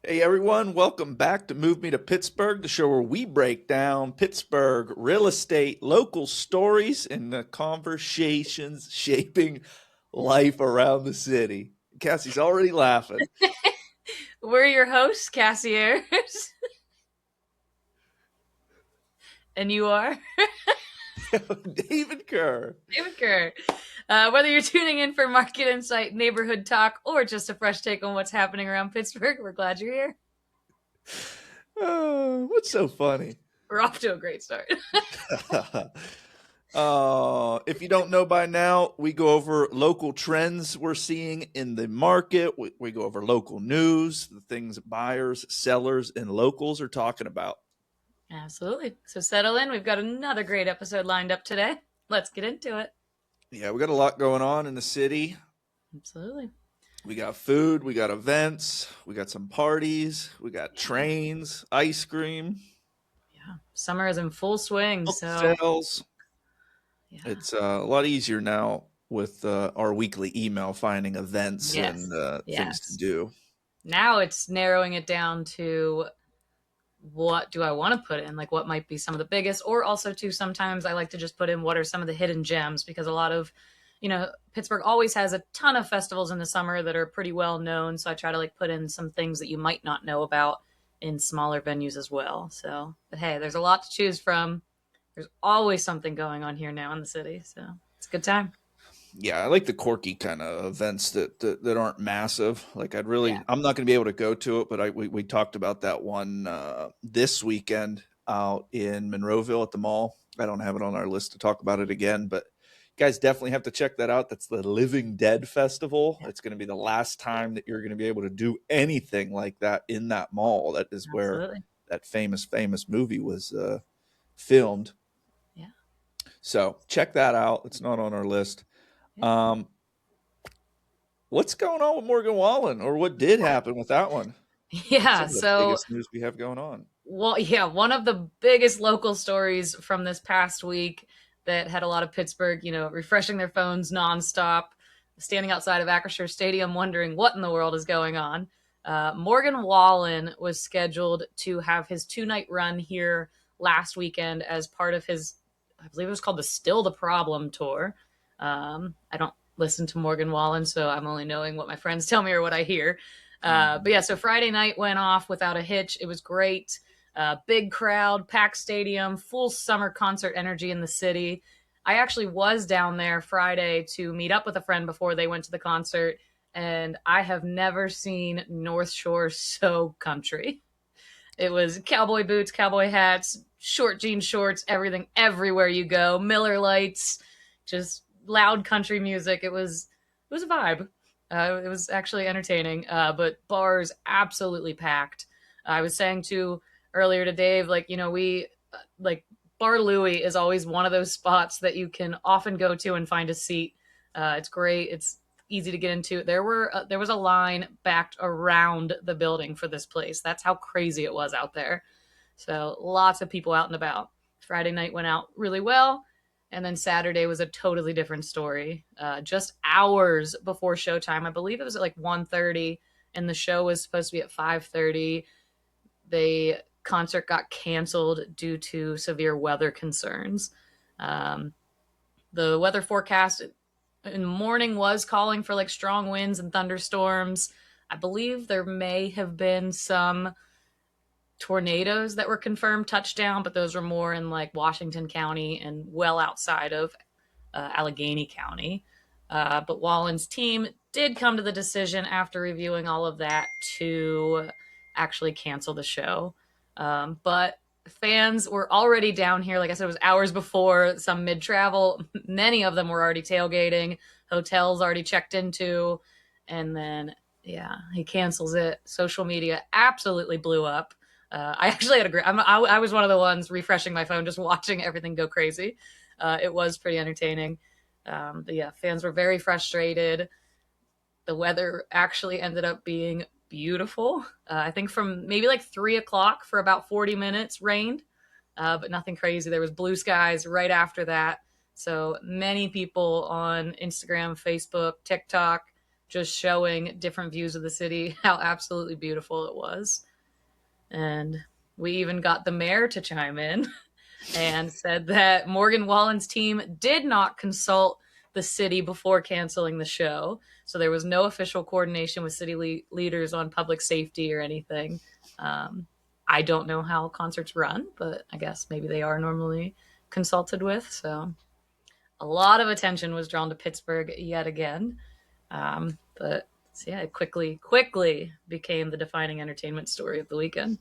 Hey everyone, welcome back to Move Me to Pittsburgh, the show where we break down Pittsburgh real estate, local stories, and the conversations shaping life around the city. Cassie's already laughing. We're your hosts, Cassiers. And you are David Kerr. David Kerr. Whether you're tuning in for market insight, neighborhood talk, or just a fresh take on what's happening around Pittsburgh, we're glad you're here. What's so funny? We're off to a great start. If you don't know by now, we go over local trends we're seeing in the market. We go over local news, the things buyers, sellers, and locals are talking about. Absolutely. So settle in. We've got another great episode lined up today. Let's get into it. Yeah, we got a lot going on in the city. Absolutely. We got food, we got events, we got some parties, we got trains, ice cream. Yeah. Summer is in full swing. Sales. Yeah. It's a lot easier now with our weekly email finding events Yes. and things to do. Now it's narrowing it down to what do I want to put in? Like what might be some of the biggest, or also too, sometimes I like to just put in what are some of the hidden gems, because a lot of, Pittsburgh always has a ton of festivals in the summer that are pretty well known. So I try to like put in some things that you might not know about in smaller venues as well. So, but hey, there's a lot to choose from. There's always something going on here now in the city. So it's a good time. Yeah, I like the quirky kind of events that aren't massive. Like I'm not going to be able to go to it, but we talked about that one this weekend out in Monroeville at the mall. I don't have it on our list to talk about it again, but you guys definitely have to check that out. That's the Living Dead Festival. It's going to be the last time that you're going to be able to do anything like that in that mall. That is where that famous movie was filmed. Yeah. So check that out. It's not on our list. What's going on with Morgan Wallen, or what did happen with that one? Yeah, so biggest news we have going on. Well, yeah, one of the biggest local stories from this past week that had a lot of Pittsburgh, refreshing their phones nonstop, standing outside of Acrisure Stadium wondering what in the world is going on. Morgan Wallen was scheduled to have his 2-night run here last weekend as part of his, I believe it was called the Still the Problem tour. I don't listen to Morgan Wallen, so I'm only knowing what my friends tell me or what I hear. But yeah, so Friday night went off without a hitch. It was great. Big crowd, packed stadium, full summer concert energy in the city. I actually was down there Friday to meet up with a friend before they went to the concert, and I have never seen North Shore so country. It was cowboy boots, cowboy hats, short jean shorts, everything everywhere you go, Miller Lights, just loud country music. It was a vibe. It was actually entertaining, but bars absolutely packed. I was saying to earlier to Dave, Bar Louie is always one of those spots that you can often go to and find a seat. It's great. It's easy to get into. There was a line backed around the building for this place. That's how crazy it was out there. So lots of people out and about. Friday night went out really well. And then Saturday was a totally different story. Just hours before showtime, I believe it was at like 1:30, and the show was supposed to be at 5:30. The concert got canceled due to severe weather concerns. The weather forecast in the morning was calling for like strong winds and thunderstorms. I believe there may have been some tornadoes that were confirmed touchdown, but those were more in like Washington County and well outside of Allegheny County. But Wallen's team did come to the decision after reviewing all of that to actually cancel the show. But fans were already down here. Like I said, it was hours before, some mid-travel. Many of them were already tailgating, hotels already checked into. And then, yeah, he cancels it. Social media absolutely blew up. I actually had a great, I was one of the ones refreshing my phone, just watching everything go crazy. It was pretty entertaining. But yeah, fans were very frustrated. The weather actually ended up being beautiful. I think from maybe like 3:00 for about 40 minutes rained, but nothing crazy. There was blue skies right after that. So many people on Instagram, Facebook, TikTok just showing different views of the city, how absolutely beautiful it was. And we even got the mayor to chime in and said that Morgan Wallen's team did not consult the city before canceling the show. So there was no official coordination with city leaders on public safety or anything. I don't know how concerts run, but I guess maybe they are normally consulted with. So a lot of attention was drawn to Pittsburgh yet again. But so yeah, it quickly became the defining entertainment story of the weekend.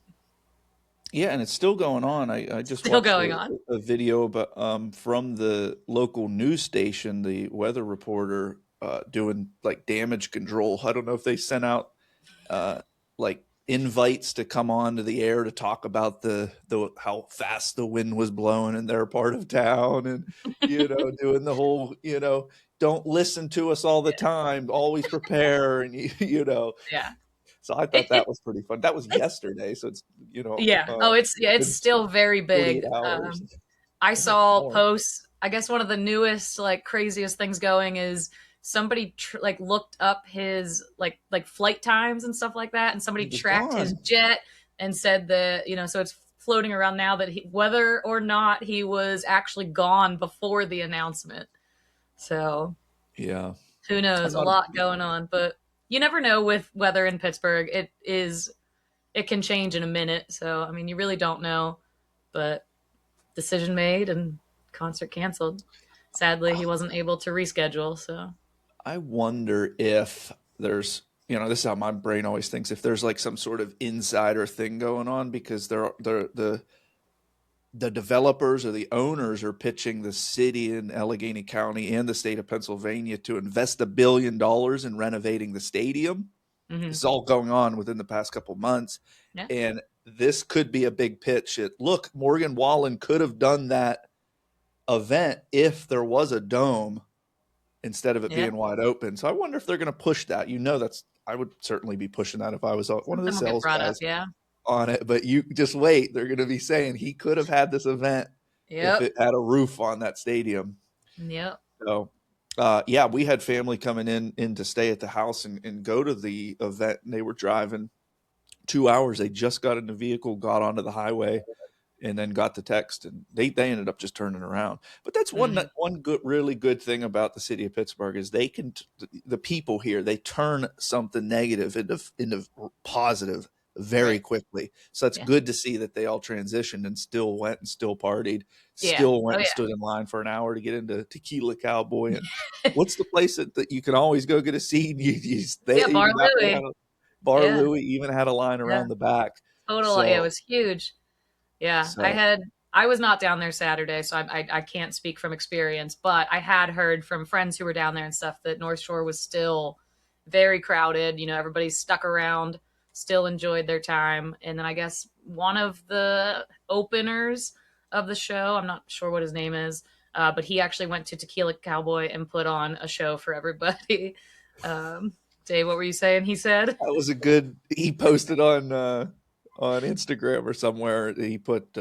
Yeah, and it's still going on. I just Still watched going on. a video about from the local news station, the weather reporter doing like damage control. I don't know if they sent out like invites to come onto the air to talk about the how fast the wind was blowing in their part of town, and doing the whole don't listen to us all the time, always prepare, and Yeah. so I thought that was pretty fun. That was yesterday, so it's Yeah. Oh, it's been still very 48 big. hours. I Oh, saw more. posts. I guess one of the newest, like craziest things going is somebody like looked up his like flight times and stuff like that, and somebody He was tracked his gone. jet and said that so it's floating around now that whether or not he was actually gone before the announcement. So Yeah. who I'm knows? A not. lot going on, but you never know with weather in Pittsburgh. It can change in a minute. So I mean, you really don't know, but decision made and concert canceled. Sadly, he wasn't able to reschedule. So I wonder if there's, this is how my brain always thinks, if there's like some sort of insider thing going on, because the developers or the owners are pitching the city in Allegheny County and the state of Pennsylvania to invest $1 billion in renovating the stadium. mm-hmm. This is all going on within the past couple months. Yeah, And this could be a big pitch. Look, Morgan Wallen could have done that event if there was a dome instead of it yeah, being wide open. So I wonder if they're going to push that. I would certainly be pushing that if I was one of the something will get sales brought up. guys Yeah, on it. But you just wait. They're going to be saying he could have had this event if yep, it had a roof on that stadium. yep. So, yeah, we had family coming in to stay at the house and go to the event, and they were driving 2 hours. They just got in the vehicle, got onto the highway, and then got the text, and they ended up just turning around. But that's Mm-hmm. one good, really good thing about the city of Pittsburgh is the people here, they turn something negative into positive very Right. quickly. So it's Yeah. good to see that they all transitioned and still went and still partied, Yeah. still went Oh and yeah. stood in line for an hour to get into Tequila Cowboy. And what's the place that you can always go get a seat? They Yeah. Bar even that one had Louie. a Bar Yeah. Louie even had a line Yeah. around the back. Total. Yeah. It So was huge. Yeah. so I was not down there Saturday, so I can't speak from experience, but I had heard from friends who were down there and stuff that North Shore was still very crowded. Everybody stuck around, still enjoyed their time. And then I guess one of the openers of the show, I'm not sure what his name is, but he actually went to Tequila Cowboy and put on a show for everybody. Dave, what were you saying? He said, that was a good. He posted on Instagram or somewhere. He put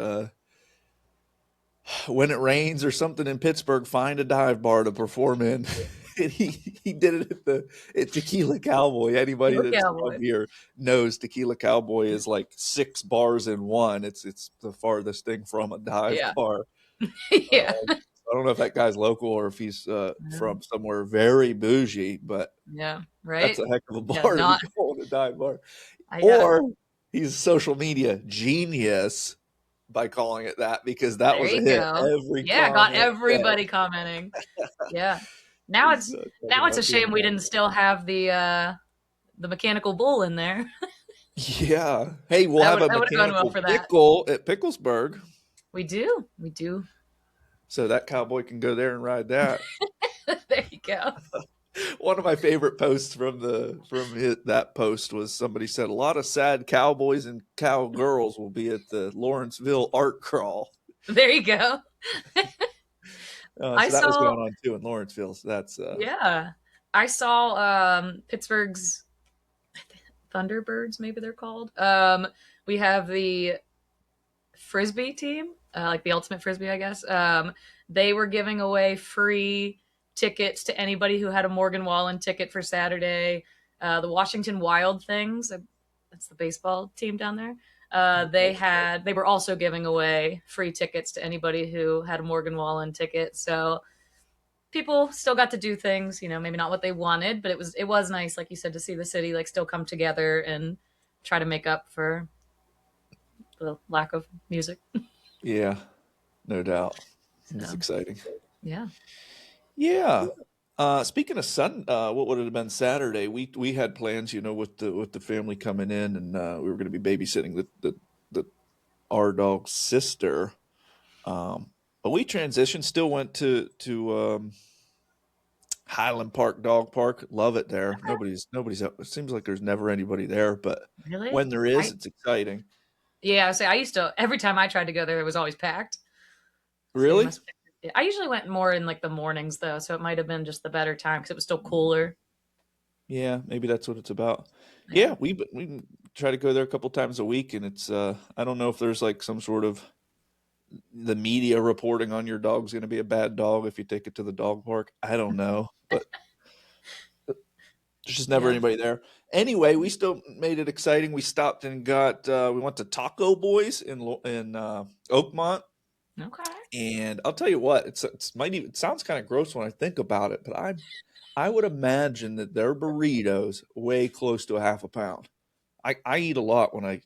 when it rains or something in Pittsburgh, find a dive bar to perform in. And he did it at Tequila Cowboy. Anybody "Tequila that's from Cowboy." here knows Tequila Cowboy is like 6 bars in one. It's the farthest thing from a dive Yeah. bar. Yeah. I don't know if that guy's local or if he's Yeah. from somewhere very bougie, but Yeah. that's Right. a heck of a Yeah. bar to be Not. calling a dive bar. Yeah. Or he's a social media genius by calling it that, because that There was a you hit. go. Every Yeah, got comment said everybody commenting. Yeah. Now he's it's talking now it's a about being shame we didn't still have the mechanical bull in there. yeah. Hey, we'll have a That would have gone well mechanical for that. pickle at Picklesburg, We do. We do. so that cowboy can go there and ride that. There you go. One of my favorite posts that post was somebody said a lot of sad cowboys and cowgirls will be at the Lawrenceville art crawl. There you go. I So that was saw going on too in Lawrenceville. So that's yeah. I saw Pittsburgh's Thunderbirds, maybe they're called. We have the frisbee team, like the ultimate frisbee, I guess. They were giving away free tickets to anybody who had a Morgan Wallen ticket for Saturday. The Washington Wild Things, that's the baseball team down there. They were also giving away free tickets to anybody who had a Morgan Wallen ticket. So people still got to do things, maybe not what they wanted, but it was nice, like you said, to see the city like still come together and try to make up for the lack of music. Yeah, no doubt. It's So exciting. yeah. Yeah. Speaking of what would it have been Saturday? We had plans, with the family coming in, and we were going to be babysitting the our dog's sister. But we transitioned. Still went to Highland Park Dog Park. Love it there. Nobody's up. It seems like there's never anybody there, but Really? when there is, it's exciting. Yeah, I used to, every time I tried to go there, it was always packed. So you Really? must. I usually went more in like the mornings though, so it might have been just the better time because it was still cooler. Yeah, maybe that's what it's about. Yeah. Yeah, we try to go there a couple times a week, and it's I don't know if there's like some sort of the media reporting on your dog's going to be a bad dog if you take it to the dog park. I don't know, but there's just never Yeah. anybody there. Anyway, we still made it exciting. We stopped and we went to Taco Boys in Oakmont, Okay. and I'll tell you what, it sounds kind of gross when I think about it, but I would imagine that their burritos weigh close to a half a pound. I eat a lot when I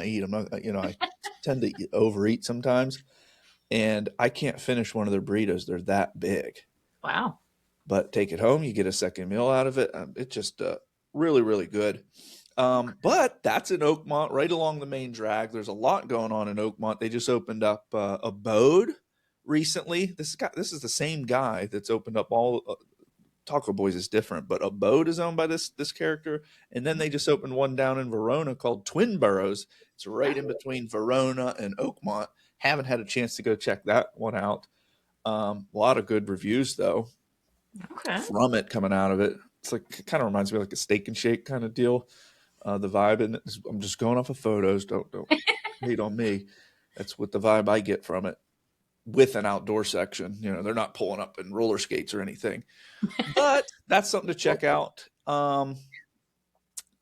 eat. I'm not, I tend to overeat sometimes, and I can't finish one of their burritos. They're that big. Wow. But take it home, you get a second meal out of it. It's just really, really good. But that's in Oakmont, right along the main drag. There's a lot going on in Oakmont. They just opened up Abode recently. This is the same guy that's opened up all Taco Boys is different, but Abode is owned by this character, and then they just opened one down in Verona called Twin Burrows. It's right in between Verona and Oakmont. Haven't had a chance to go check that one out. A lot of good reviews though Okay. from it coming out of it. It's like it kind of reminds me of like a Steak and Shake kind of deal. The vibe, and I'm just going off of photos. Don't hate on me. That's what the vibe I get from it. With an outdoor section, they're not pulling up in roller skates or anything, but that's something to check out.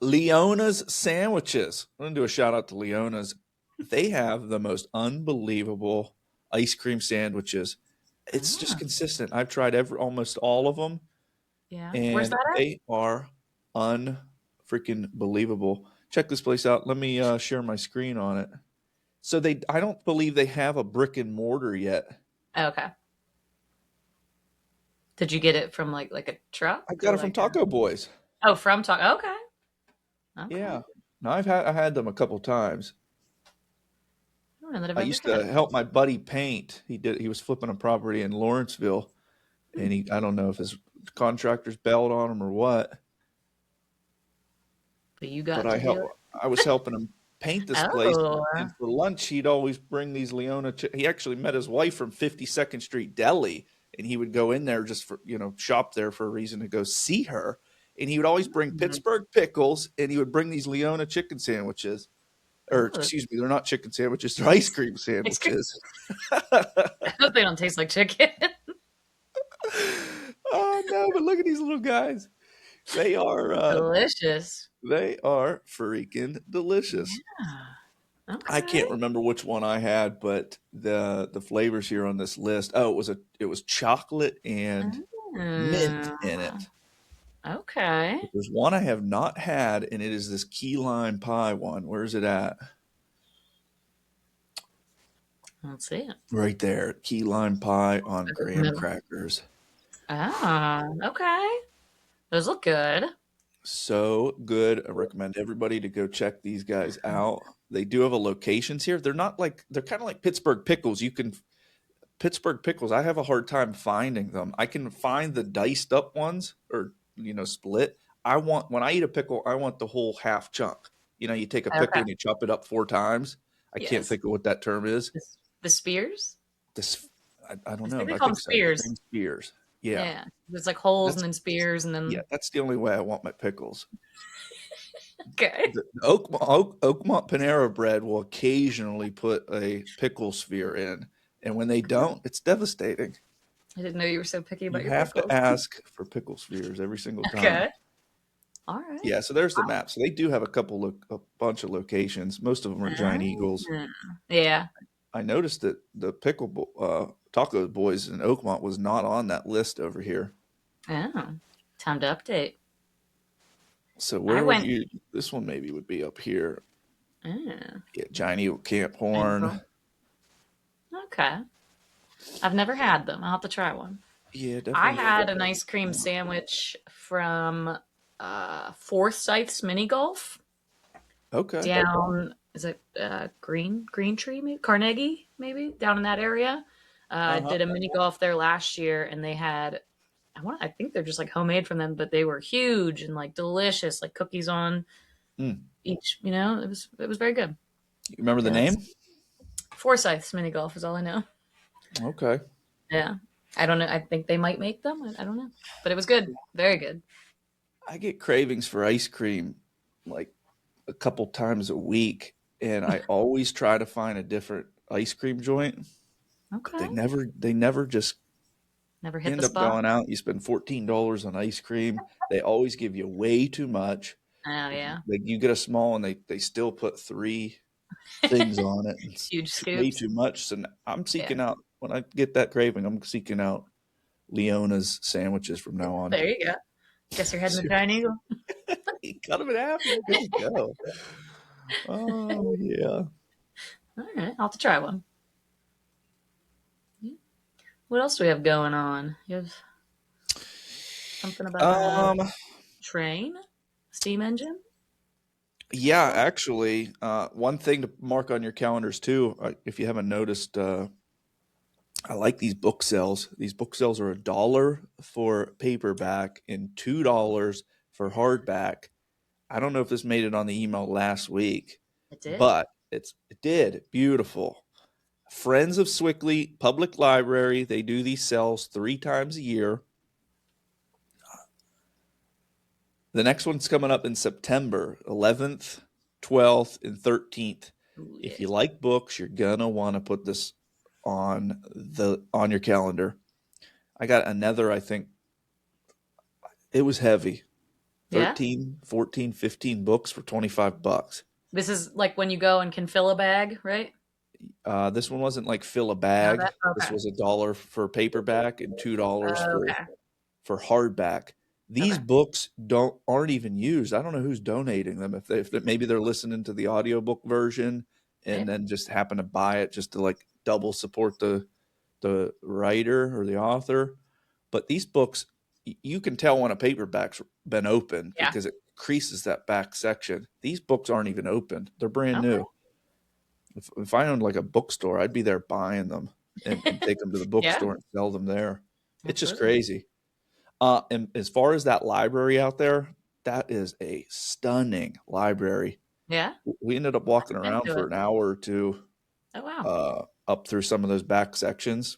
Leona's sandwiches. I'm gonna do a shout out to Leona's. They have the most unbelievable ice cream sandwiches. It's just Ah, consistent. I've tried almost all of them, yeah. Where's and that at? they are unfreaking believable. Check this place out. Let me share my screen on it. So I don't believe they have a brick and mortar yet. Okay. Did you get it from like a truck I or got it from like Taco Boys. from Talk? Okay. Okay. Yeah. No, I had them a couple times. I don't know that I've I ever used had to it. help my buddy paint. He was flipping a property in Lawrenceville, Hmm. and I don't know if his contractors bailed on him or what, But you but got to do it. I was helping him paint this place, Oh. and for lunch he'd always bring these Leona he actually met his wife from 52nd Street Deli, and he would go in there just for, shop there for a reason to go see her, and he would always bring Mhm. Pittsburgh pickles, and he would bring these Leona chicken sandwiches. Or Oh. excuse me, they're not chicken sandwiches, they're ice cream Ice cream. sandwiches. I hope they don't taste like chicken. Oh no, but look at these little guys. They are Delicious. they are freaking delicious. Yeah. I Okay. can't remember which one I had, but the flavors here on this list. Oh, it was chocolate and mint in Mm, it. okay. But there's one I have not had, and it is this key lime pie one. Where is it at? Let's see it. Right there. Key lime pie on graham Middle. crackers. Ah, okay. Those look good. So good. I recommend everybody to go check these guys out. They do have a locations here. They're kind of like Pittsburgh pickles. Pittsburgh pickles, I have a hard time finding them. I can find the diced up ones or split. When I eat a pickle, I want the whole half chunk. You take a pickle Okay. and you chop it up 4 times. I can't Yes. think of what that term is. The spears? This I don't I know, think but they I call them think so. spears. Green spears. Yeah. Yeah. There's like holes and That's then spears and yeah, then that's the only way I want my pickles. okay. The Oakmont Panera Bread will occasionally put a pickle sphere in, and when they don't, it's devastating. I didn't know you were so picky about You your have to pickles. ask for pickle spheres every single time. Okay. All right. Yeah, so there's the map. So they do have a bunch of locations. Most of them are Giant Eagles. Ah, yeah. I noticed that the Taco Boys in Oakmont was not on that list over here. Oh, time to update. So I where would went. you? This one maybe would be up here. Ah, Yeah, Giant Eagle Camp Horn. ankle. Okay. I've never had them. I'll have to try one. Yeah, I definitely. had an ice cream sandwich from Forsyth's Mini Golf Okay. down. Is it Green Tree? Maybe Carnegie? Maybe down in that area. I Uh-huh. did a mini golf there last year, and they had. I think they're just like homemade from them, but they were huge and like delicious, like cookies on Mm. each. It was very good. You remember the Yeah, name? Forsyth's Mini Golf is all I know. Okay. Yeah. I don't know. I think they might make them. I don't know. But it was good. Very good. I get cravings for ice cream like a couple times a week, and I always try to find a different ice cream joint, but Okay. they never just Never hit the end up spot. going out. You spend $14 on ice cream. They always give you way too much. Oh, yeah. Like you get a small and they still put three things on it. It's Huge way scoops. too much. So I'm Yeah. seeking out when I get that craving, I'm seeking out Leona's sandwiches from now on. There you go. Guess you're heading to Giant Eagle. You cut them in half, man. Good to go. Oh yeah. All right. I'll have to try one. Yeah. What else do we have going on? You have something about a Um. train? Steam engine? Yeah, actually, one thing to mark on your calendars too, if you haven't noticed, I like these book sales. These book sales are $1 for paperback and $2 for hardback. I don't know if this made it on the email last week, It did. but it did. Beautiful. Friends of Sewickley Public Library, they do these sales 3 times a year. The next one's coming up in September 11th, 12th, and 13th. Ooh, yeah. If you like books, you're gonna want to put this on your calendar. I got another, I think it was heavy. Yeah. 13, 14, 15 books for $25. This is like when you go and can fill a bag, right? This one wasn't like fill a No, bag. that This okay. was $1 for paperback and $2 Okay. for hardback. These Okay. books aren't even used. I don't know who's donating them. If maybe they're listening to the audiobook version Yeah. and then just happen to buy it just to like double support the writer or the author. But these books, you can tell when a paperback's been opened Yeah. because it creases that back section. These books aren't even opened. They're brand Okay. new. If I owned like a bookstore, I'd be there buying them and take them to the Yeah. bookstore and sell them there. It's just Absolutely. crazy. And as far as that library out there, that is a stunning library. Yeah. We ended up walking I've been around to for it. an hour or two Oh wow. up through some of those back sections.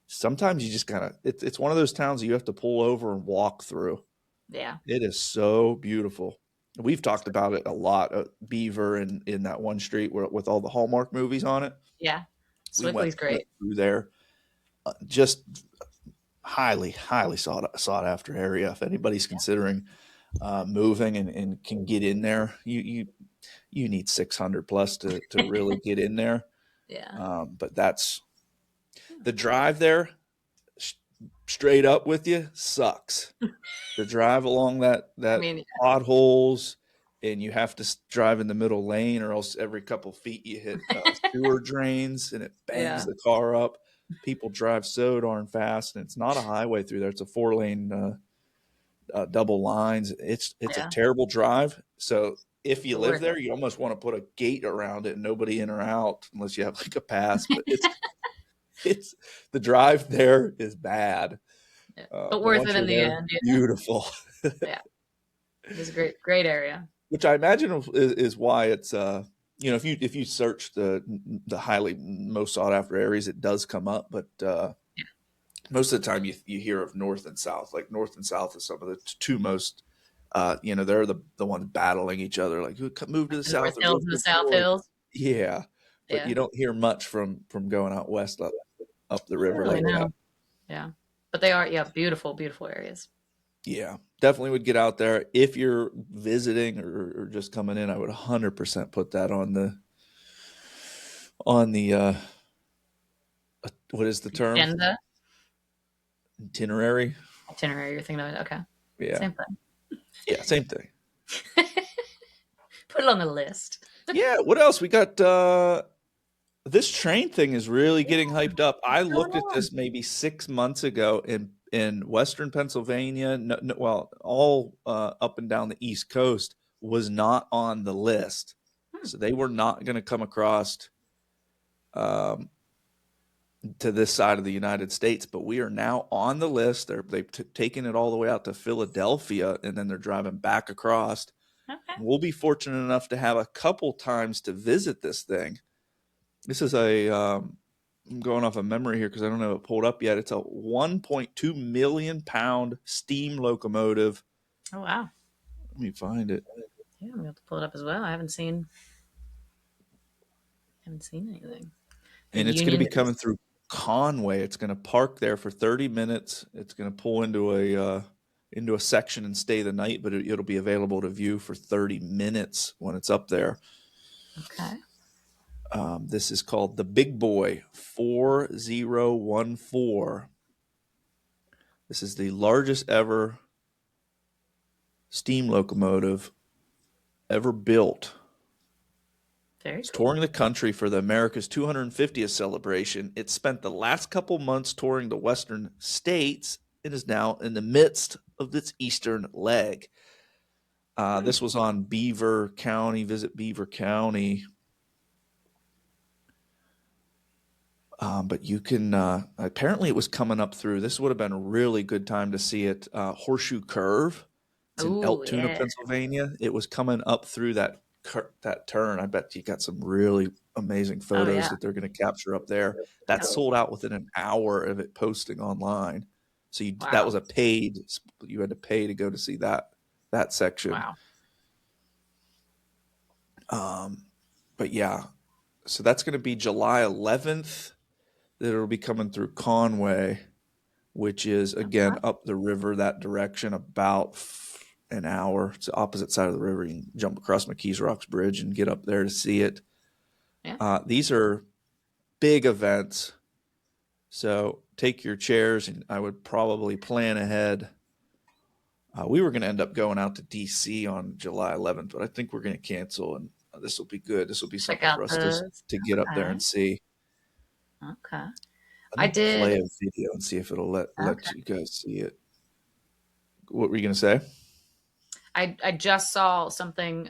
Sometimes you just it's one of those towns that you have to pull over and walk through. Yeah. It is so beautiful. We've talked about it a lot. Beaver and in that one street with all the Hallmark movies on it. Yeah. We Swickley's went great. through there. Just highly sought after area. If anybody's considering moving and can get in there, you need 600 plus to really get in there. Yeah. But that's the drive there. Straight up with you sucks. The drive along I that mean, potholes, and you have to drive in the middle lane, or else every couple feet you hit sewer drains, and it bangs yeah. the car up. People drive so darn fast, and it's not a highway through there; it's a 4-lane double lines. It's a Yeah. terrible drive. So if you But live worth there, it. you almost want to put a gate around it, and nobody in or out unless you have like a pass. But it's the drive there is bad. Yeah. But But worth once it you're in the there, end. Yeah. beautiful. Yeah. It is a great area. Which I imagine is why it's if you search the highly most sought after areas, it does come up. But Yeah. most of the time you hear of north and south. Like north and south is some of the two most. They're the ones battling each other. Like who move to the The North south or Hills move and the to the South north. Hills. Yeah, but Yeah. you don't hear much from going out west up the I don't river really like that. know. Yeah. But But they are, yeah, beautiful, beautiful areas. Yeah, definitely would get out there if you're visiting or just coming in. I would 100% put that on the what is the term? Agenda, Itinerary. itinerary. You're thinking of it. Okay, Yeah, same thing. yeah, same thing. Put it on the list. Yeah, what else we got? This train thing is really getting hyped up. I What's going looked at on? this maybe 6 months ago in Western Pennsylvania. No, no, well, all up and down the East Coast was not on the list, Hmm. so they were not going to come across um, to this side of the United States. But we are now on the list. They've taken it all the way out to Philadelphia, and then they're driving back across. Okay. We'll be fortunate enough to have a couple times to visit this thing. This is I'm going off of memory here because I don't have it pulled up yet. It's a 1.2 million pound steam locomotive. Oh wow. Let me find it. Yeah, I'm gonna have to pull it up as well. I haven't seen anything. The And it's going to be Union coming is through Conway. It's going to park there for 30 minutes. It's going to pull into a section and stay the night, but it'll be available to view for 30 minutes when it's up there. okay. This is called the Big Boy 4014. This is the largest ever steam locomotive ever built. Very It's cool. touring the country for the America's 250th celebration. It spent the last couple months touring the western states and is now in the midst of its eastern leg. This was on Beaver County, Visit Beaver County. But you can, apparently it was coming up through, this would have been a really good time to see it, Horseshoe Curve. It's in Oh Altoona, yeah. Pennsylvania. It was coming up through that turn. I bet you got some really amazing Oh photos yeah. that they're going to capture up there. That Oh, sold out within an hour of it posting online. So that wow. was you had to pay to go to see that section. Wow. But yeah, so that's going to be July 11th that it'll be coming through Conway, which is again Okay. up the river that direction about an hour. It's the opposite side of the river. You can jump across McKees Rocks Bridge and get up there to see it. Yeah. These are big events, so take your chairs, and I would probably plan ahead. We were going to end up going out to DC on July 11th, but I think we're going to cancel, and this will be good. This will be Check something out for us the. to get up there Okay. and see. Okay. Let I me play did. a video and see if it'll let Okay. you guys see it. What were you going to say? I just saw something.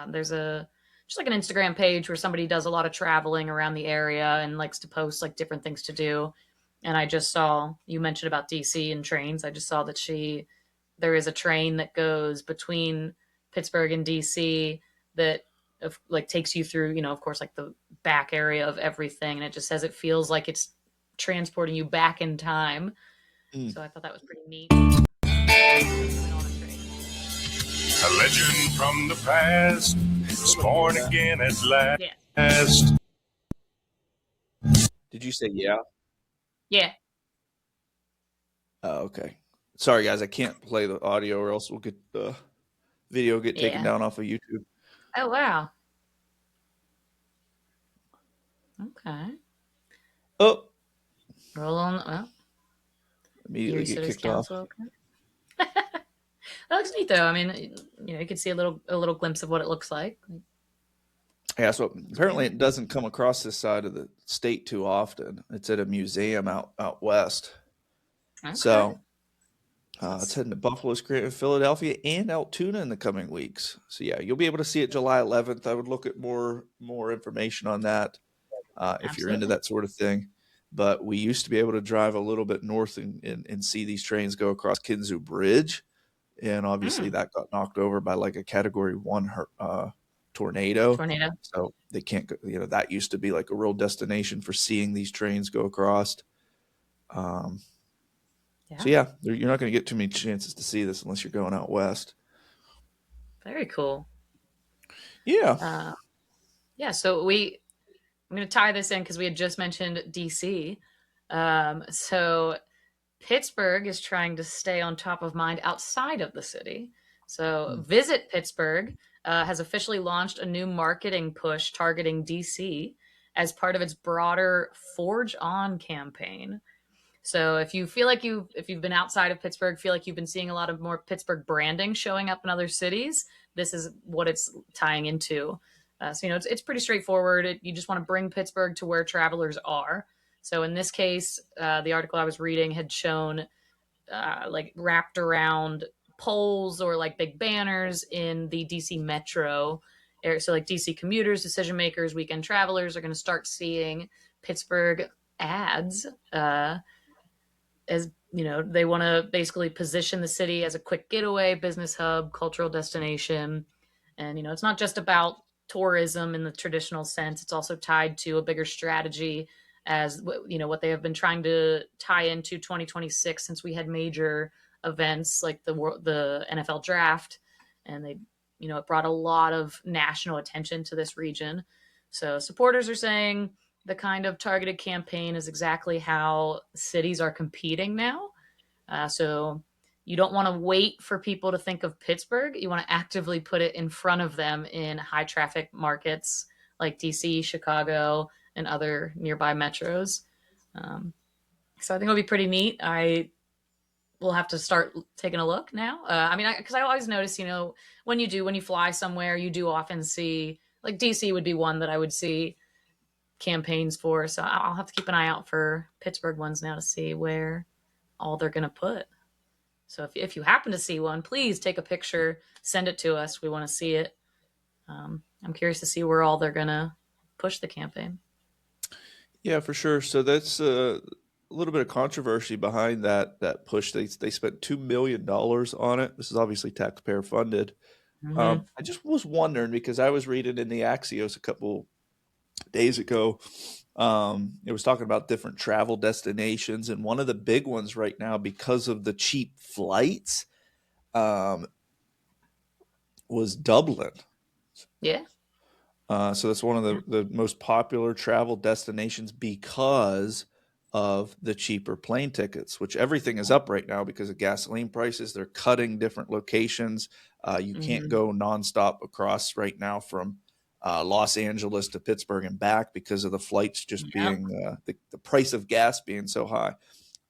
There's just like an Instagram page where somebody does a lot of traveling around the area and likes to post like different things to do. And I just saw you mentioned about DC and trains. I just saw that there is a train that goes between Pittsburgh and DC that like takes you through, of course, like the back area of everything. And it just says it feels like it's transporting you back in time. Mm. So I thought that was pretty neat. Going on a train. A legend from the past is born again at Yeah. last. Did you say yeah? Yeah. Oh, okay. Sorry, guys, I can't play the audio, or else we'll get the video taken Yeah. down off of YouTube. Oh wow. Okay. Oh, Roll on. Well, immediately Erie get City's kicked off. Council. Okay. That looks neat, though. I mean, you can see a little glimpse of what it looks like. Yeah, so It's apparently very it doesn't come across this side of the state too often. It's at a museum out west. okay. So it's heading to Buffalo, Scranton, Philadelphia, and Altoona in the coming weeks. So yeah, you'll be able to see it July 11th. I would look at more information on that if you're into Absolutely. that sort of thing. But we used to be able to drive a little bit north and see these trains go across Kinzu Bridge, and obviously Mm, that got knocked over by like a Category 1 tornado. tornado. So they can't go, that used to be like a real destination for seeing these trains go across. Um, Yeah. so yeah, you're not going to get too many chances to see this unless you're going out west. Very cool. Yeah. Yeah. So I'm going to tie this in because we had just mentioned DC. So Pittsburgh is trying to stay on top of mind outside of the city. So, Visit Pittsburgh has officially launched a new marketing push targeting DC as part of its broader Forge On campaign. So, if you feel like if you've been outside of Pittsburgh, feel like you've been seeing a lot of more Pittsburgh branding showing up in other cities, this is what it's tying into. So, it's pretty straightforward. You just want to bring Pittsburgh to where travelers are. So in this case, the article I was reading had shown like wrapped around poles or like big banners in the DC metro area. So like DC commuters, decision makers, weekend travelers are going to start seeing Pittsburgh ads as they want to basically position the city as a quick getaway, business hub, cultural destination. And it's not just about tourism in the traditional sense. It's also tied to a bigger strategy as what they have been trying to tie into 2026 since we had major events like the NFL draft, and it brought a lot of national attention to this region. So supporters are saying the kind of targeted campaign is exactly how cities are competing now. So you don't want to wait for people to think of Pittsburgh. You want to actively put it in front of them in high traffic markets like DC, Chicago, and other nearby metros. So I think it'll be pretty neat. I will have to start taking a look now. Because I always notice, when you fly somewhere, you do often see, like DC would be one that I would see campaigns for. So I'll have to keep an eye out for Pittsburgh ones now to see where all they're going to put. So if you happen to see one, please take a picture, send it to us. We want to see it. I'm curious to see where all they're going to push the campaign. Yeah, for sure. So that's a little bit of controversy behind that push. They spent $2 million on it. This is obviously taxpayer funded. Mm-hmm. I just was wondering, because I was reading in the Axios a couple days ago. It was talking about different travel destinations, and one of the big ones right now, because of the cheap flights, was Dublin. Yeah. So that's one of the most popular travel destinations because of the cheaper plane tickets, which everything is up right now because of gasoline prices. They're cutting different locations. You can't go nonstop across right now from Los Angeles to Pittsburgh and back because of the flights just being the price of gas being so high.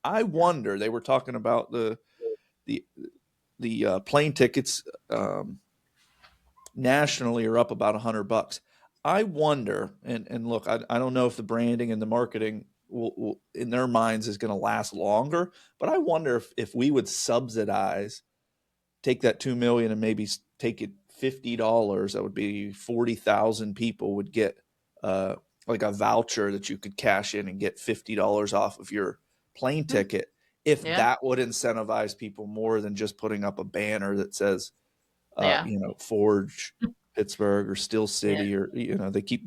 I wonder, they were talking about the plane tickets nationally are up about $100. I wonder, and look, I don't know if the branding and the marketing will in their minds is going to last longer, but I wonder if we would subsidize, take that $2 million and maybe take it $50. That would be 40,000 people would get like a voucher that you could cash in and get $50 off of your plane ticket. If that would incentivize people more than just putting up a banner that says, Forge Pittsburgh or Steel City, or they keep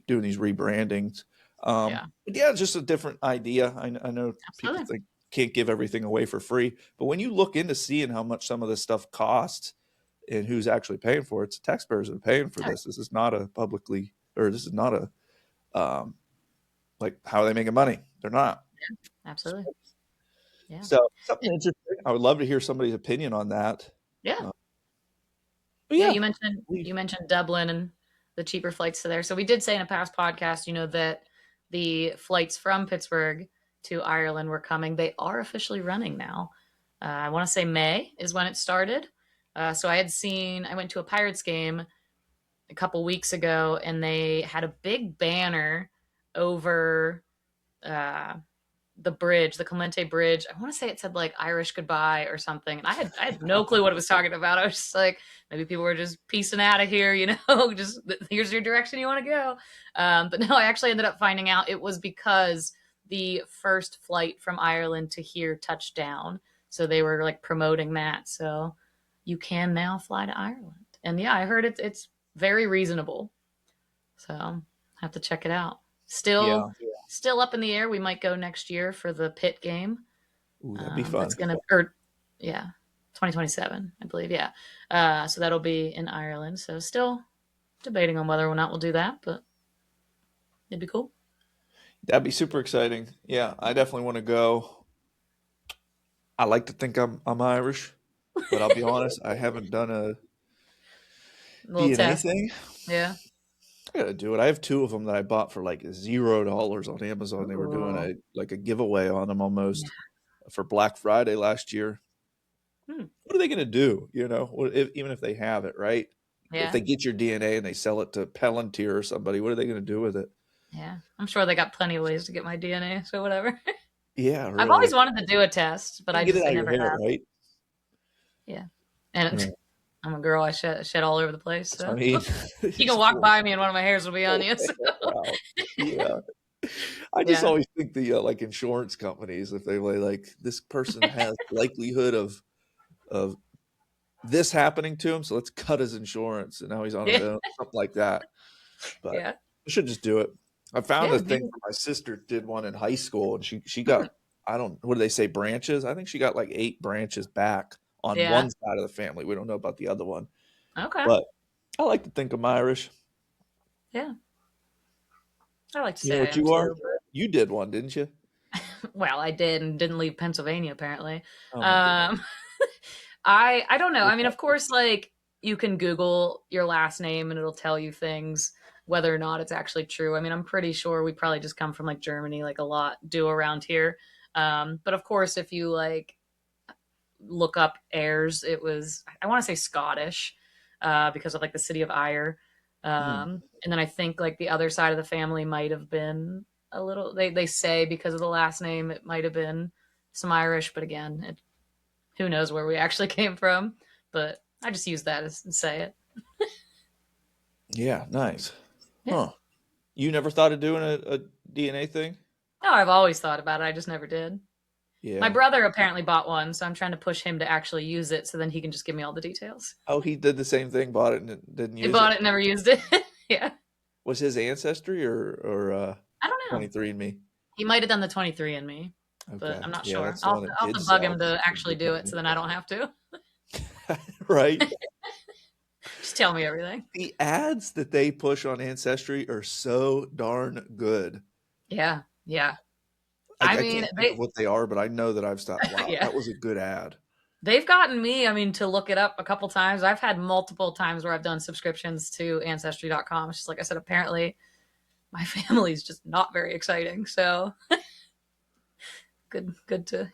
doing these rebrandings. It's just a different idea. I know people think can't give everything away for free, but when you look into seeing how much some of this stuff costs and who's actually paying for it, it's taxpayers that are paying for this. This is not a like how are they making money? They're not. Yeah, absolutely. Yeah. So something interesting. I would love to hear somebody's opinion on that. Yeah. You mentioned Dublin and the cheaper flights to there. So we did say in a past podcast, that the flights from Pittsburgh to Ireland were coming. They are officially running now. I want to say May is when it started. So I went to a Pirates game a couple weeks ago, and they had a big banner over the bridge, the Clemente Bridge. I want to say it said like Irish goodbye or something. And I had no clue what it was talking about. I was just like, maybe people were just piecing out of here, just here's your direction you want to go. But no, I actually ended up finding out it was because the first flight from Ireland to here touched down. So they were like promoting that. So you can now fly to Ireland. And yeah, I heard it's very reasonable. So I have to check it out. Still up in the air. We might go next year for the Pitt game. Ooh, that'd be fun. It's 2027, I believe. Yeah. So that'll be in Ireland. So still debating on whether or not we'll do that, but it'd be cool. That'd be super exciting. Yeah, I definitely want to go. I like to think I'm Irish, but I'll be honest, I haven't done a Little DNA test. thing. Yeah. I gotta do it. I have two of them that I bought for like $0 on Amazon. They were doing Ooh. a giveaway on them Yeah. almost for Black Friday last year. Hmm. What are they gonna do? Even if they have it, right? If Yeah. they get your DNA and they sell it to Palantir or somebody, what are they gonna do with it? Yeah. I'm sure they got plenty of ways to get my DNA, so whatever. Yeah, I've always really. wanted to do a test, but You can get it I out of your never hair, have. right? Yeah. And Yeah. I'm a girl. I shed all over the place. I So mean, you can walk by me and one of my hairs will be on you. So. wow. Yeah. I just Yeah. always think the like insurance companies, if they like this person has likelihood of this happening to him, so let's cut his insurance, and now he's on his Yeah. own, something like that. But Yeah. we should just do it. I found Yeah. a thing for my sister did one in high school, and she got I don't what do they say branches? I think she got like 8 branches back on Yeah. one side of the family. We don't know about the other one, Okay. but I like to think I'm Irish. Yeah. I like to You know say I what am you are? too. You did one, didn't you? Well, I did and didn't leave Pennsylvania apparently. Oh my goodness. Um I don't know. I mean, of course, like you can Google your last name and it'll tell you things whether or not it's actually true. I mean, I'm pretty sure we probably just come from like Germany, like a lot do around here. But of course, if you like look up heirs, it was I want to say Scottish, because of like the city of Ayr. Hmm. And then I think like the other side of the family might have been a little. They say because of the last name, it might have been some Irish, but again, who knows where we actually came from? But I just use that as say it. Yeah, nice. Yeah. Huh. You never thought of doing a DNA thing? No, I've always thought about it. I just never did. My Yeah. brother apparently bought one, so I'm trying to push him to actually use it so then he can just give me all the details. Oh, he did the same thing, bought it and didn't He use it. bought it, never used it. Yeah. Was his ancestry or I don't know. 23andMe? He might have done the 23andMe, but Okay. I'm not Yeah, sure. that's the I'll one that have did to bug sell. him to actually do it so then I don't have to. Right? Just tell me everything. The ads that they push on Ancestry are so darn good. Yeah. Yeah. I I mean, can't think of what they are, but I know that I've stopped. Wow, yeah. that was a good ad. They've gotten me, I mean, to look it up a couple times. I've had multiple times where I've done subscriptions to ancestry.com. It's just like I said, apparently my family's just not very exciting. So good to,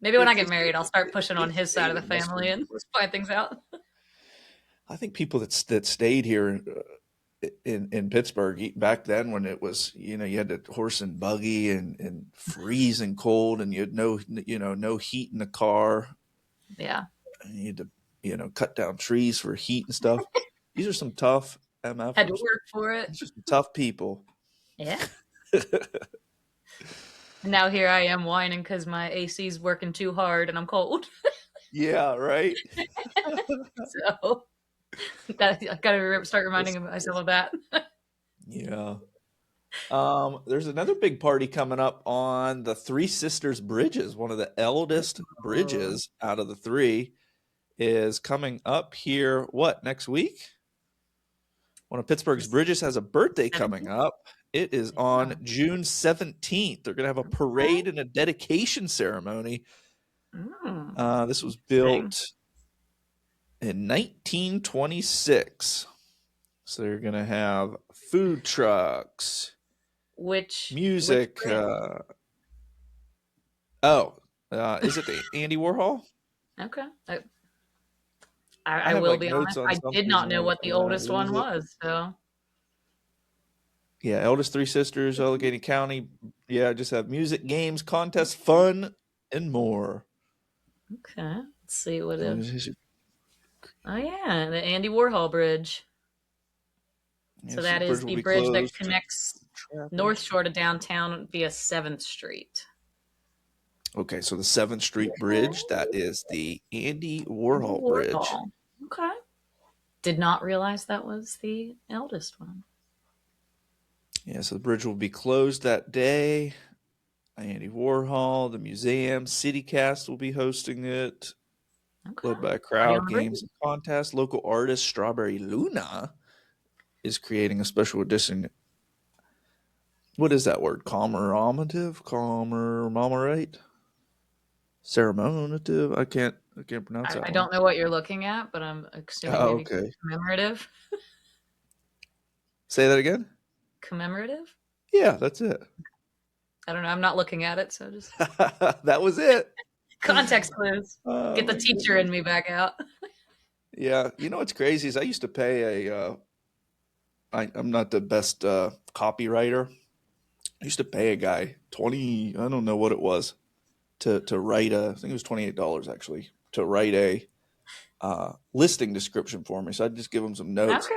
maybe when I get married, I'll start pushing on his side of the family and find things out. I think people that stayed here in Pittsburgh back then when it was, you had to horse and buggy and freezing cold and you had no heat in the car. Yeah. And you had to, cut down trees for heat and stuff. These are some tough MFers. Had to work for it. These are some tough people. Yeah. And now here I am whining because my AC's working too hard and I'm cold. Yeah, right. So I gotta start reminding myself of that. Yeah. There's another big party coming up on the Three Sisters Bridges. One of the eldest bridges out of the three is coming up here. Next week? One of Pittsburgh's bridges has a birthday coming up. It is on June 17th. They're going to have a parade and a dedication ceremony. This was built in 1926. So they're going to have food trucks, music. Is it the Andy Warhol? Okay. I will be honest. I did not know what the oldest one was. So. Yeah, eldest three sisters, Allegheny County. Yeah, just have music, games, contests, fun, and more. Okay, let's see what it is. Oh yeah, the Andy Warhol Bridge. So that is the bridge that connects North Shore to downtown via 7th Street. Okay, so the 7th Street Bridge, that is the Andy Warhol Bridge. Okay. Did not realize that was the eldest one. Yeah, so the bridge will be closed that day. Andy Warhol, the museum, CityCast will be hosting it. Okay. Led by a crowd, games, and contests. Local artist Strawberry Leona is creating a special edition. What is that word? Commemorative? Commemorative? Ceremonitive. I can't pronounce that I one. don't know what you're looking at, but I'm assuming maybe Okay. commemorative. Say that again. Commemorative? Yeah, that's it. I don't know. I'm not looking at it, so just That was it. context clues. Oh, Get the my teacher goodness. in me back out. Yeah, you know what's crazy is I used to pay I'm not the best copywriter. I used to pay a guy 20, I don't know what it was, to write I think it was $28 actually, to write a listing description for me. So I'd just give him some notes. Okay.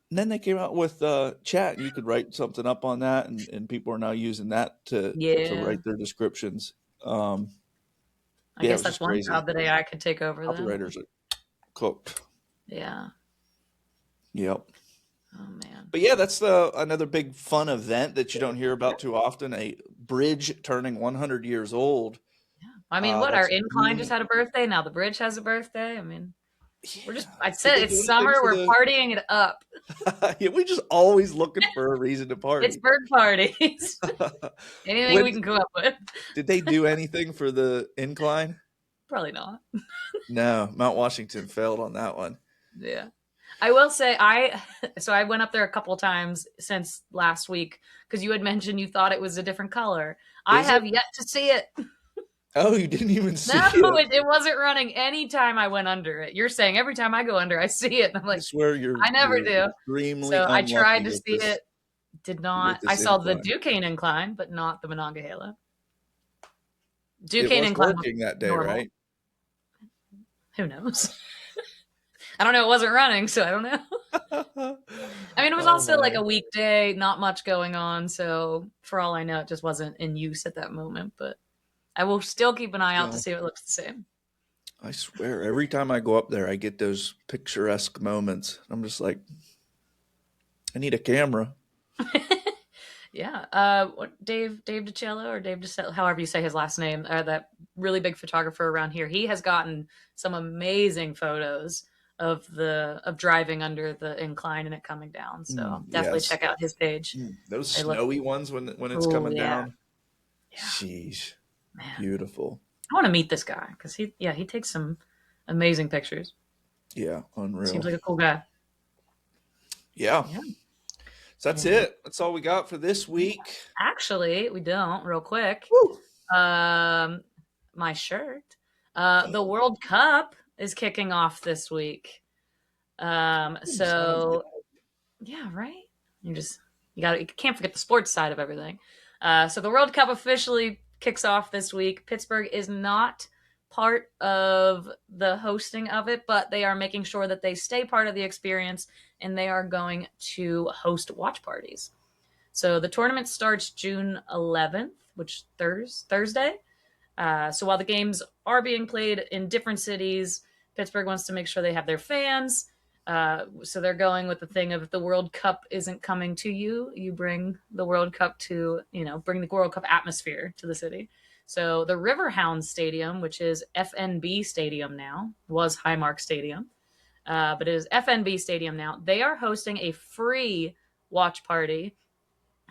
And then they came out with chat, and you could write something up on that, and people are now using that to write their descriptions. I Yeah, it guess was that's just one crazy. job that AI could take over then. Copywriters are cooked. Yeah. Yep. Oh man. But yeah, that's another big fun event that you don't hear about too often. A bridge turning 100 years old. Yeah. I mean, what? Our That's incline just had a birthday. Now the bridge has a birthday. I mean, we're just, I Did said they do it's anything summer. for We're partying it up. Yeah, we just always looking for a reason to party. Pittsburgh parties. Anything we can come up with. Did they do anything for the incline? Probably not. No, Mount Washington failed on that one. Yeah. I will say I went up there a couple times since last week because you had mentioned you thought it was a different color. I have yet to see it. Oh, you didn't even see No, it? it wasn't running any time I went under it. You're saying every time I go under, I see it. And I'm like, I swear I never do. extremely So I unlucky tried to with see this- it. Did not. with I this saw the incline. Duquesne incline, but not the Monongahela. It Duquesne was incline working that day, normal. right? Who knows? I don't know. It wasn't running, so I don't know. I mean, it was also like a weekday, not much going on. So for all I know, it just wasn't in use at that moment. But I will still keep an eye out to see if it looks the same. I swear, every time I go up there, I get those picturesque moments. I'm just like, I need a camera. Yeah. What Dave DiCello or Dave DiCello, however you say his last name, that really big photographer around here. He has gotten some amazing photos of driving under the incline and it coming down. So definitely check out his page. Those snowy ones when it's coming down. Yeah. Sheesh. Man. Beautiful. I want to meet this guy because he takes some amazing pictures. Yeah, unreal. Seems like a cool guy. Yeah. So that's it. That's all we got for this week. Actually, we don't. Real quick. Woo. My shirt. The World Cup is kicking off this week. So yeah, right. You can't forget the sports side of everything. So the World Cup officially kicks off this week. Pittsburgh is not part of the hosting of it, but they are making sure that they stay part of the experience, and they are going to host watch parties. So the tournament starts June 11th, which Thursday. So while the games are being played in different cities, Pittsburgh wants to make sure they have their fans. So they're going with the thing of if the World Cup isn't coming to you, you bring the World Cup to, bring the World Cup atmosphere to the city. So the Riverhounds Stadium, which is FNB Stadium now, was Highmark Stadium, but it is FNB Stadium now. They are hosting a free watch party.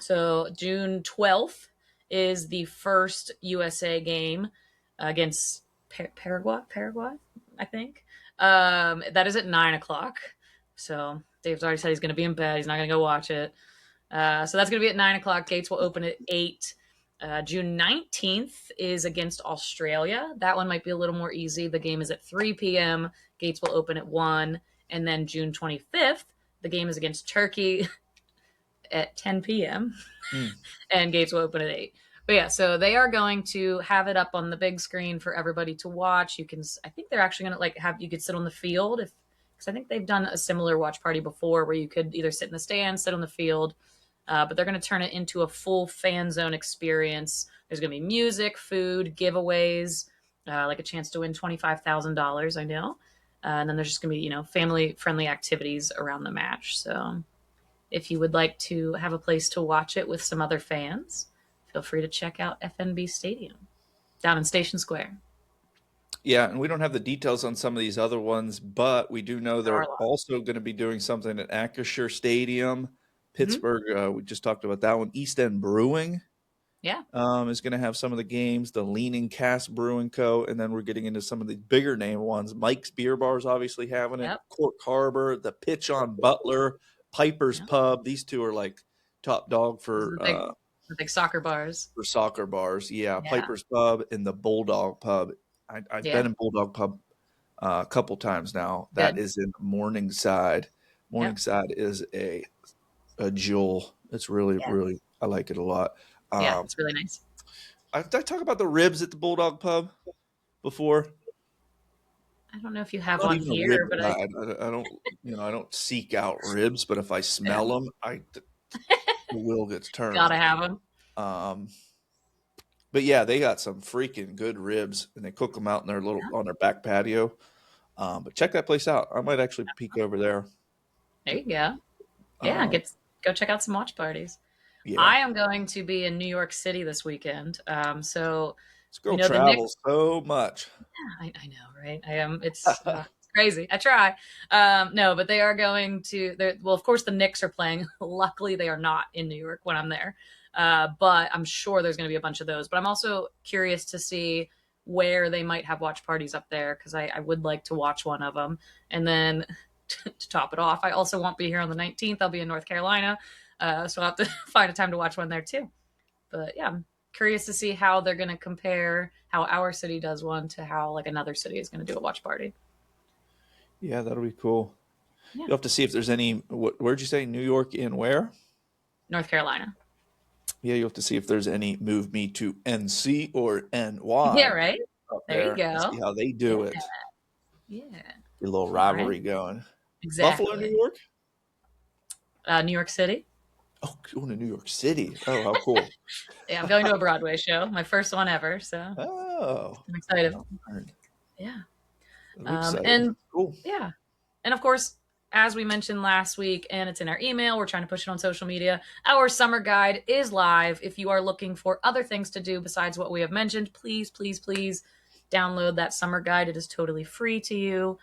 So June 12th is the first USA game against Paraguay, I think. That is at 9:00. So Dave's already said he's going to be in bed. He's not going to go watch it. So that's going to be at 9:00. Gates will open at 8. June 19th is against Australia. That one might be a little more easy. The game is at 3 p.m. Gates will open at 1. And then June 25th, the game is against Turkey at 10 p.m. And gates will open at 8. But yeah, so they are going to have it up on the big screen for everybody to watch. I think they're actually going to you could sit on the field because I think they've done a similar watch party before where you could either sit in the stands, sit on the field. But they're going to turn it into a full fan zone experience. There's going to be music, food, giveaways, like a chance to win $25,000, I know. And then there's just going to be, family-friendly activities around the match. So if you would like to have a place to watch it with some other fans, feel free to check out FNB Stadium down in Station Square. Yeah, and we don't have the details on some of these other ones, but we do know they're also going to be doing something at Acrisure Stadium. Pittsburgh, we just talked about that one. East End Brewing Yeah. is going to have some of the games, the Leaning Cask Brewing Co. And then we're getting into some of the bigger name ones. Mike's Beer Bar is obviously having it. Yep. Cork Harbor, the Pitch on Butler, Piper's Yep. Pub. These two are like top dog for the big soccer bars. For soccer bars. Yeah. Yeah. Piper's Pub and the Bulldog Pub. I've been in Bulldog Pub a couple times now. That is in Morningside. Morningside is a jewel. It's really, really, I like it a lot. Yeah, it's really nice. Did I talk about the ribs at the Bulldog Pub before? I don't know if you have one here, but I don't, I don't seek out ribs, but if I smell them, the wheel gets turned. Gotta have them. But yeah, they got some freaking good ribs, and they cook them out in their on their back patio. But check that place out. I might actually peek over there. There you go. Yeah, go check out some watch parties. Yeah. I am going to be in New York City this weekend. So this girl travels so much. Yeah, I know, right? I am. It's crazy. I try. No, but they are going to. Well, of course, the Knicks are playing. Luckily, they are not in New York when I'm there. But I'm sure there's going to be a bunch of those. But I'm also curious to see where they might have watch parties up there, because I would like to watch one of them. And then to top it off, I also won't be here on the 19th. I'll be in North Carolina. So I'll have to find a time to watch one there too. But yeah, I'm curious to see how they're going to compare how our city does one to how like another city is going to do a watch party. Yeah, that'll be cool. Yeah. You'll have to see if there's any, where'd you say, New York in where? North Carolina. Yeah, you'll have to see if there's any move me to NC or NY. Yeah, right? There you go. See how they do it. Yeah. Your little rivalry going. Exactly. Buffalo, New York? New York City. Oh, going to New York City. Oh, how cool. Yeah, I'm going to a Broadway show. My first one ever. So I'm excited. Yeah. And cool. Yeah. And of course, as we mentioned last week, and it's in our email, we're trying to push it on social media, our summer guide is live. If you are looking for other things to do besides what we have mentioned, please, please, please download that summer guide. It is totally free to you.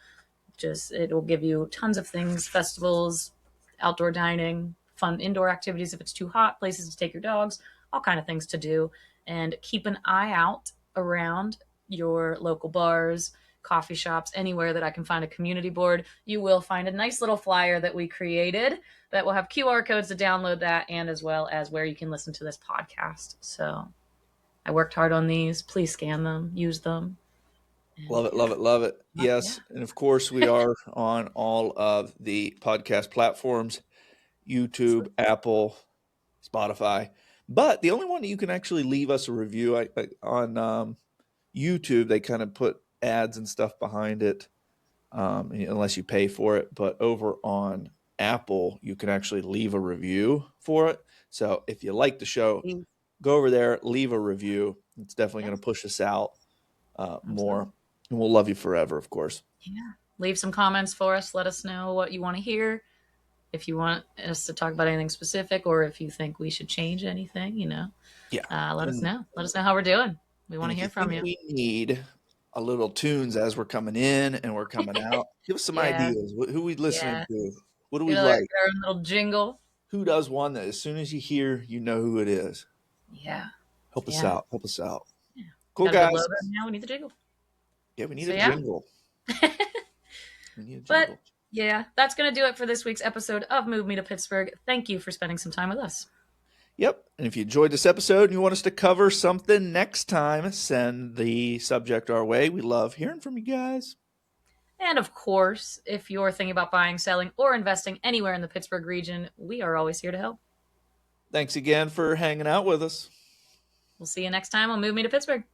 It will give you tons of things, festivals, outdoor dining, fun indoor activities if it's too hot, places to take your dogs, all kind of things to do. And keep an eye out around your local bars, coffee shops, anywhere that I can find a community board. You will find a nice little flyer that we created that will have QR codes to download that, and as well as where you can listen to this podcast. So I worked hard on these. Please scan them, use them. Love it, love it, love it. Yes. Yeah. And of course, we are on all of the podcast platforms, YouTube, Apple, Spotify. But the only one that you can actually leave us a review on YouTube, they kind of put ads and stuff behind it unless you pay for it. But over on Apple, you can actually leave a review for it. So if you like the show, go over there, leave a review. It's definitely going to push us out more. And we'll love you forever, of course. Yeah. Leave some comments for us. Let us know what you want to hear. If you want us to talk about anything specific, or if you think we should change anything, let us know. Let us know how we're doing. We want to hear from you. We need a little tunes as we're coming in and we're coming out. Give us some ideas. Who we listening to? What do we like? Our little jingle. Who does one that as soon as you hear, you know who it is? Yeah. Help us out. Help us out. Yeah. Cool, guys. Now we need the jingle. Yeah, we need a jingle. We need a jingle. But yeah, that's going to do it for this week's episode of Move Me to Pittsburgh. Thank you for spending some time with us. Yep. And if you enjoyed this episode and you want us to cover something next time, send the subject our way. We love hearing from you guys. And of course, if you're thinking about buying, selling, or investing anywhere in the Pittsburgh region, we are always here to help. Thanks again for hanging out with us. We'll see you next time on Move Me to Pittsburgh.